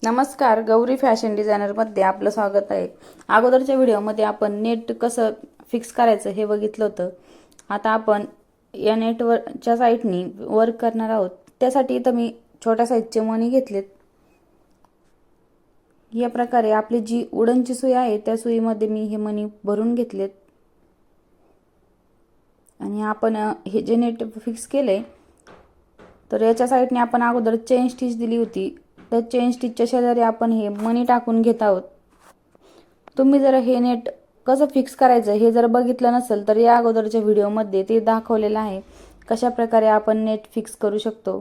नमस्कार, गौरी फॅशन डिझायनरमध्ये आपलं स्वागत आहे. अगोदरच्या व्हिडिओमध्ये आपण नेट कसं फिक्स करायचं हे बघितलं होतं. आता आपण या नेटवरच्या साईटनी वर्क करणार आहोत. त्यासाठी इथं मी छोट्या साईजचे मणी घेतलेत. या प्रकारे आपली जी उडनची सुई आहे त्या सुईमध्ये मी हे मणी भरून घेतलेत. आणि आपण हे जे नेट फिक्स केले तर याच्या साईडने आपण अगोदर चेन स्टिच दिली होती. त्या चेन स्टिचच्या शेजारी आपण हे मणी टाकून घेत आहोत. तुम्ही जर हे नेट कसं फिक्स करायचं हे जर बघितलं नसेल तर या अगोदरच्या व्हिडिओमध्ये ते दाखवलेलं आहे, कशा प्रकारे आपण नेट फिक्स करू शकतो.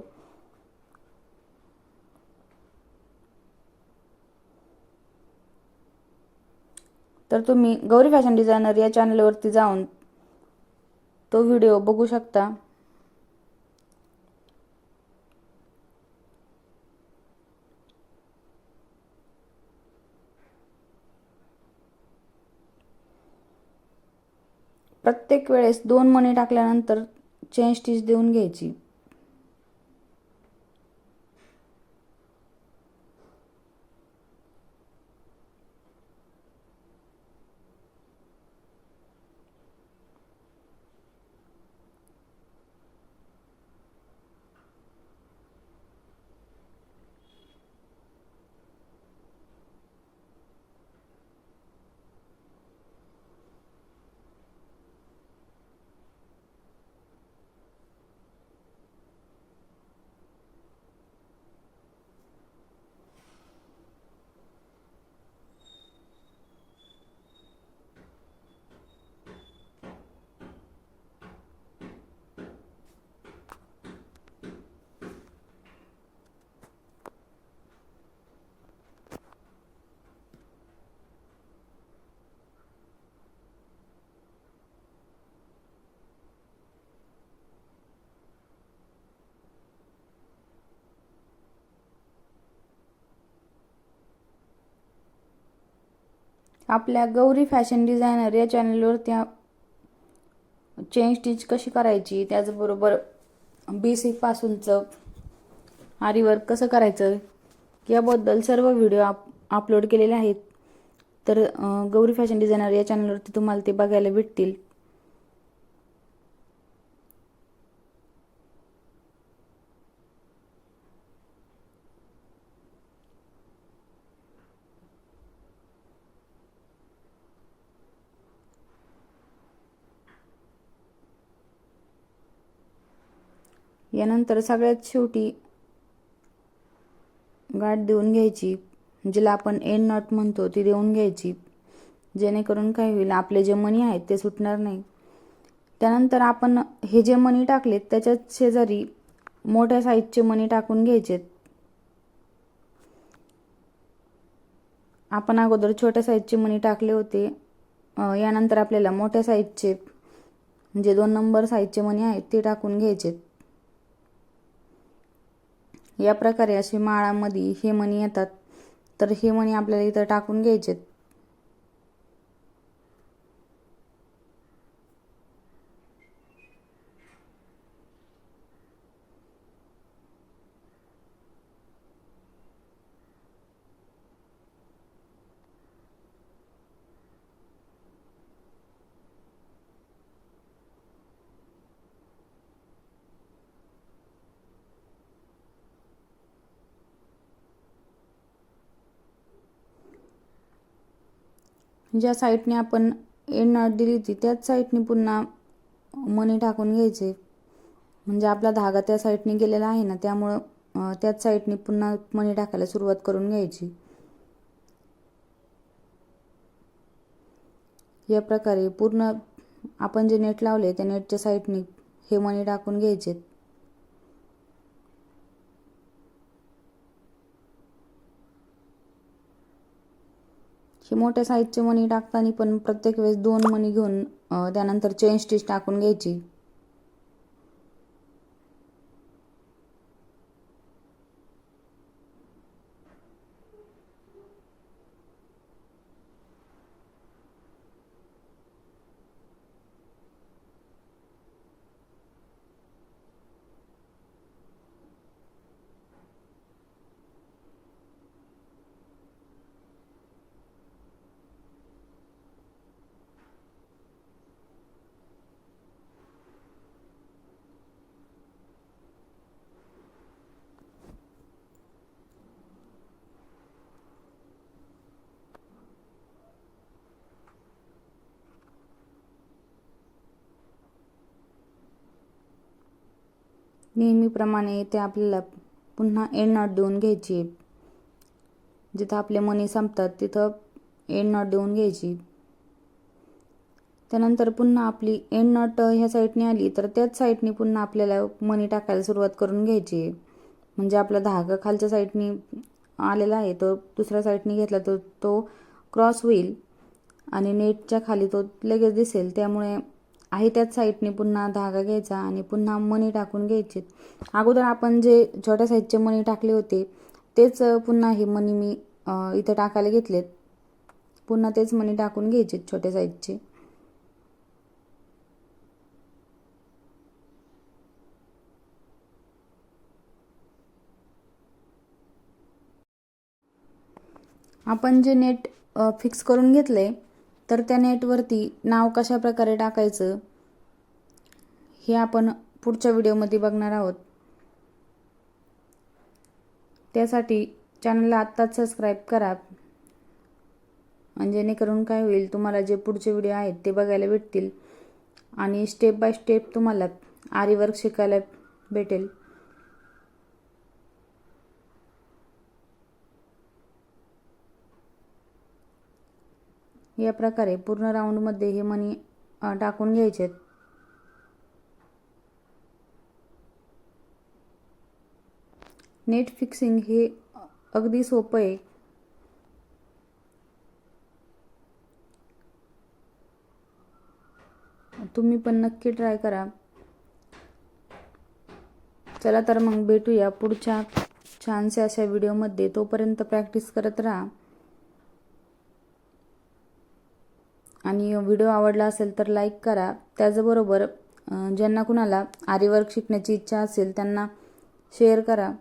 तर तुम्ही गौरी फॅशन डिझायनर या चॅनलवरती जाऊन तो व्हिडिओ बघू शकता. प्रत्येक वेळेस 2 मणी टाकल्यानंतर चेन स्टिच देऊन घ्यायची. आपल्या गौरी फॅशन डिझायनर या चॅनलवरती चेन स्टिच कशी करायची, त्याचबरोबर बेसिक पासूनचं आरी वर्क कसं करायचं याबद्दल सर्व व्हिडिओ अपलोड केलेले आहेत. तर गौरी फॅशन डिझायनर या चॅनलवरती तुम्हाला ते बघायला भेटतील. यानंतर सगळ्यात शेवटी गाठ देऊन घ्यायची, जिला आपण एंड नॉट म्हणतो ती देऊन घ्यायची, जेणेकरून काय होईल आपले जे मणी आहेत ते सुटणार नाही. त्यानंतर आपण हे जे मणी टाकलेत त्याच्याच शेजारी मोठ्या साईजचे मणी टाकून घ्यायचेत. आपण अगोदर छोट्या साईजचे मणी टाकले होते. यानंतर आपल्याला मोठ्या साईजचे म्हणजे 2 नंबर साईजचे मणी आहेत ते टाकून घ्यायचेत. या प्रकारे असे माळामध्ये हे मणी येतात. तर हे मणी आपल्याला इथं टाकून घ्यायचेत. ज्या साईडने आपण एंड नॉट दिली होती त्याच साईडने पुन्हा मणी टाकून घ्यायचे. म्हणजे आपला धागा त्या साईडने गेलेला आहे ना, त्यामुळं त्याच साईडने पुन्हा मणी टाकायला सुरुवात करून घ्यायची. या प्रकारे पूर्ण आपण जे नेट लावले त्या नेटच्या साईडने हे मणी टाकून घ्यायचे. हे मोठ्या साईजचे मणी टाकताना पण प्रत्येक वेळेस 2 मणी घेऊन त्यानंतर चेन स्टिच टाकून घ्यायची. नेहमीप्रमाणे इथे आपल्याला पुन्हा एंड नॉट देऊन घ्यायची. जिथं आपले मणी संपतात तिथं एंड नॉट देऊन घ्यायची. त्यानंतर पुन्हा आपली एंड नॉट ह्या साईडने आली तर त्याच साईडने पुन्हा आपल्याला मणी टाकायला सुरुवात करून घ्यायची. म्हणजे आपला धागा खालच्या साईडने आलेला आहे तो दुसऱ्या साईडने घेतला तर तो क्रॉस होईल आणि नेटच्या खाली तो लगेच दिसेल. त्यामुळे आहे त्याच साईडने पुन्हा धागा घ्यायचा आणि पुन्हा मणी टाकून घ्यायचे. अगोदर आपण जे छोट्या साईजचे मणी टाकले होते तेच पुन्हा हे मणी मी इथं टाकायला घेतलेत. पुन्हा तेच मणी टाकून घ्यायचे छोट्या साईजचे. आपण जे नेट फिक्स करून घेतले तर त्या नेटवरती नाव कशा प्रकारे टाकायचं हे आपण पुढच्या व्हिडिओमध्ये बघणार आहोत. त्यासाठी चॅनलला आत्ताच सबस्क्राईब करा. जेणेकरून काय होईल, तुम्हाला जे पुढचे व्हिडिओ आहेत ते बघायला भेटतील आणि स्टेप बाय स्टेप तुम्हाला आरी वर्क शिकायला भेटेल. या प्रकारे पूर्ण राऊंडमध्ये हे मणी टाकून घ्यायचे. नेट फिक्सिंग हे अगदी सोपं आहे. तुम्ही पण नक्की ट्राय करा. चला तर मग भेटूया पुढच्या छानशा अशा व्हिडिओमध्ये. तोपर्यंत प्रॅक्टिस करत राहा आणि व्हिडिओ आवडला असेल तर लाईक करा. त्याचबरोबर ज्यांना कुणाला आरी वर्क शिकण्याची इच्छा असेल त्यांना शेअर करा.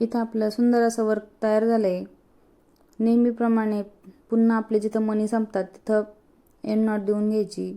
इथं आपलं सुंदर असं वर्क तयार झालं आहे. नेहमीप्रमाणे पुन्हा आपले जिथं मणी संपतात तिथं एंड नॉट देऊन घ्यायची.